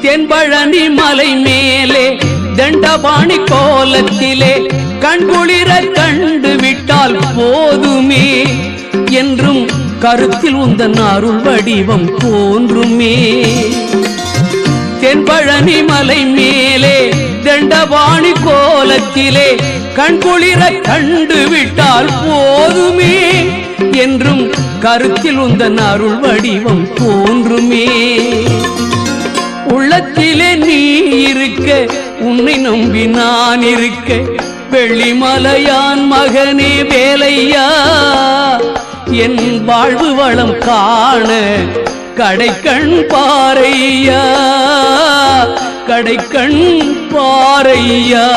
தென்பழனி மலை மேலே தண்டபாணி கோலத்திலே கண்குளிர கண்டு விட்டால் போதுமே என்றும் கருத்தில் உந்தன் அருள் வடிவம் தோன்றுமே. தென்பழனி மலை மேலே தண்டபாணி கோலத்திலே கண்குளிர கண்டு விட்டால் போதுமே என்றும் கருத்தில் உந்தன் அருள் வடிவம் தோன்றுமே. உள்ளத்திலே நீ இருக்க உன்னை நம்பி நான் இருக்க வெள்ளிமலையான் மகனே வேலையா என் வாழ்வு வளம் காண கடைக்கண் பாரையா கடைக்கண் பாரையா.